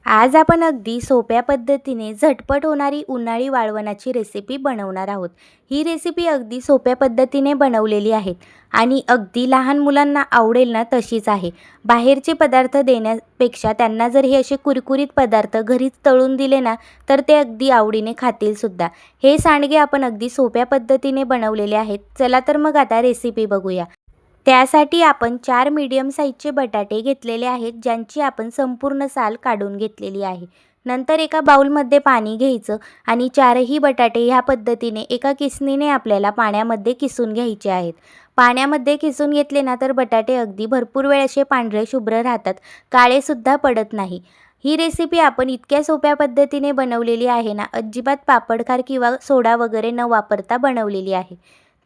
आज आपण अगदी सोप्या पद्धतीने झटपट होणारी उन्हाळी वाळवणाची रेसिपी बनवणार आहोत. ही रेसिपी अगदी सोप्या पद्धतीने बनवलेली आहे आणि अगदी लहान मुलांना आवडेल ना तशीच आहे. बाहेरचे पदार्थ देण्यापेक्षा त्यांना जर हे असे कुरकुरीत पदार्थ घरीच तळून दिले ना तर ते अगदी आवडीने खातील सुद्धा. हे सांडगे आपण अगदी सोप्या पद्धतीने बनवलेले आहेत. चला तर मग आता रेसिपी बघूया. त्यासाठी आपण 4 मीडियम साईजचे बटाटे घेतलेले आहेत, ज्यांची आपण संपूर्ण साल काढून घेतलेली आहे. नंतर एका बाउलमध्ये पाणी घ्यायचं आणि 4ही बटाटे ह्या पद्धतीने एका किसणीने आपल्याला पाण्यामध्ये किसून घ्यायचे आहेत. पाण्यामध्ये किसून घेतले ना तर बटाटे अगदी भरपूर वेळ असे पांढरे शुभ्र राहतात, काळेसुद्धा पडत नाही. ही रेसिपी आपण इतक्या सोप्या पद्धतीने बनवलेली आहे ना, अजिबात पापडखार किंवा सोडा वगैरे न वापरता बनवलेली आहे.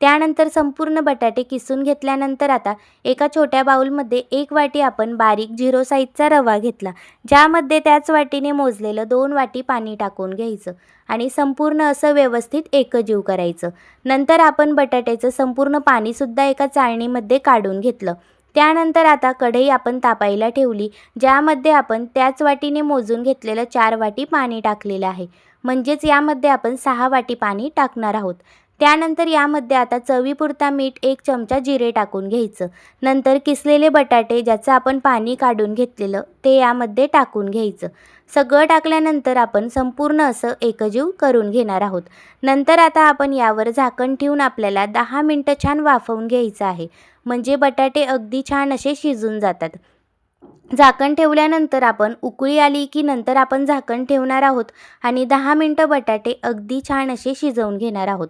त्यानंतर संपूर्ण बटाटे किसून घेतल्यानंतर आता एका छोट्या बाउलमध्ये 1 वाटी आपण बारीक 0 साईजचा रवा घेतला, ज्यामध्ये त्याच वाटीने मोजलेलं 2 वाटी पाणी टाकून घ्यायचं आणि संपूर्ण असं व्यवस्थित एकजीव करायचं. नंतर आपण बटाट्याचं संपूर्ण पाणीसुद्धा एका चाळणीमध्ये काढून घेतलं. त्यानंतर आता कढई आपण तापायला ठेवली, ज्यामध्ये आपण त्याच वाटीने मोजून घेतलेलं 4 वाटी पाणी टाकलेलं आहे. म्हणजेच यामध्ये आपण 6 वाटी पाणी टाकणार आहोत. त्यानंतर यामध्ये आता चवीपुरता मीठ, 1 चमचा जिरे टाकून घ्यायचं. नंतर किसलेले बटाटे ज्याचं आपण पाणी काढून घेतलेलं ते यामध्ये टाकून घ्यायचं. सगळं टाकल्यानंतर आपण संपूर्ण असं एकजीव करून घेणार आहोत. नंतर आता आपण यावर झाकण ठेवून आपल्याला 10 मिनटं छान वाफवून घ्यायचं आहे. म्हणजे बटाटे अगदी छान असे शिजून जातात. झाकण ठेवल्यानंतर आपण उकळी आली की नंतर आपण झाकण ठेवणार आहोत आणि 10 मिनटं बटाटे अगदी छान असे शिजवून घेणार आहोत.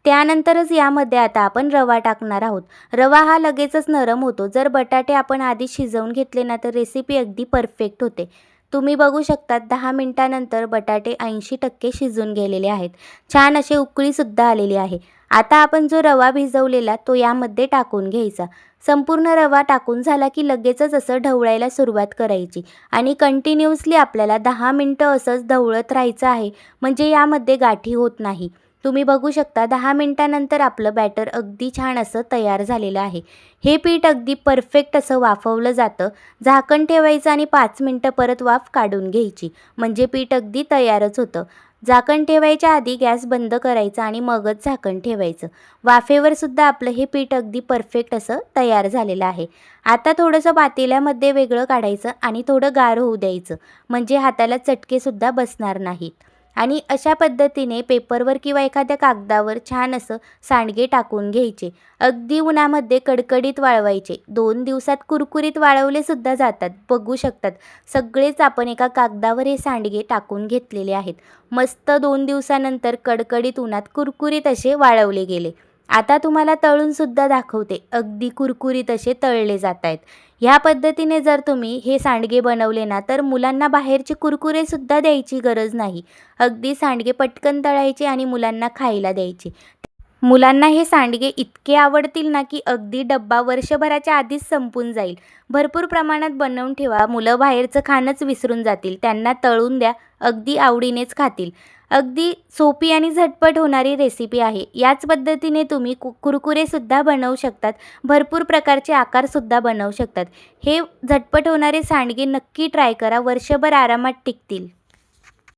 त्यानंतरच यामध्ये आता आपण रवा टाकणार आहोत. रवा हा लगेचच नरम होतो. जर बटाटे आपण आधी शिजवून घेतले ना तर रेसिपी अगदी परफेक्ट होते. तुम्ही बघू शकता 10 मिनिटानंतर बटाटे 80% शिजून गेलेले आहेत. छान असे उकळीसुद्धा आलेली आहे. आता आपण जो रवा भिजवलेला तो यामध्ये टाकून घ्यायचा. संपूर्ण रवा टाकून झाला की लगेचच असं ढवळायला सुरुवात करायची आणि कंटिन्युअसली आपल्याला 10 मिनटं असंच ढवळत राहायचं आहे, म्हणजे यामध्ये गाठी होत नाही. तुम्ही बघू शकता 10 मिनिटानंतर आपलं बॅटर अगदी छान असं तयार झालेलं आहे. हे पीठ अगदी परफेक्ट असं वाफवलं जातं. झाकण ठेवायचं आणि 5 मिनटं परत वाफ काढून घ्यायची, म्हणजे पीठ अगदी तयारच होतं. झाकण ठेवायच्या आधी गॅस बंद करायचा आणि मगच झाकण ठेवायचं. वाफेवर सुद्धा आपलं हे पीठ अगदी परफेक्ट असं तयार झालेलं आहे. आता थोडंसं पातेल्यामध्ये वेगळं काढायचं आणि थोडं गार होऊ द्यायचं, म्हणजे हाताला चटकेसुद्धा बसणार नाहीत. आणि अशा पद्धतीने पेपरवर किंवा एखाद्या कागदावर छान असं सांडगे टाकून घ्यायचे. अगदी उन्हामध्ये कडकडीत वाळवायचे. 2 दिवसात कुरकुरीत वाळवले सुद्धा जातात. बघू शकतात सगळेच आपण एका कागदावर हे सांडगे टाकून घेतलेले आहेत. मस्त 2 दिवसानंतर कडकडीत उन्हात कुरकुरीत असे वाळवले गेले. आता तुम्हाला तळून सुद्धा दाखवते. अगदी कुरकुरीत असे तळले जात आहेत. ह्या पद्धतीने जर तुम्ही हे सांडगे बनवले ना तर मुलांना बाहेरचे कुरकुरे सुद्धा द्यायची गरज नाही. अगदी सांडगे पटकन तळायचे आणि मुलांना खायला द्यायचे. मुलांना हे सांडगे इतके आवडतील ना की अगदी डब्बा वर्षभराच्या आधीच संपून जाईल. भरपूर प्रमाणात बनवून ठेवा. मुलं बाहेरचं खाणंच विसरून जातील. त्यांना तळून द्या, अगदी आवडीनेच खातील. अगदी सोपी आणि झटपट होणारी रेसिपी आहे. याच पद्धतीने तुम्ही कुरकुरेसुद्धा बनवू शकतात. भरपूर प्रकारचे आकारसुद्धा बनवू शकतात. हे झटपट होणारे सांडगे नक्की ट्राय करा. वर्षभर आरामात टिकतील.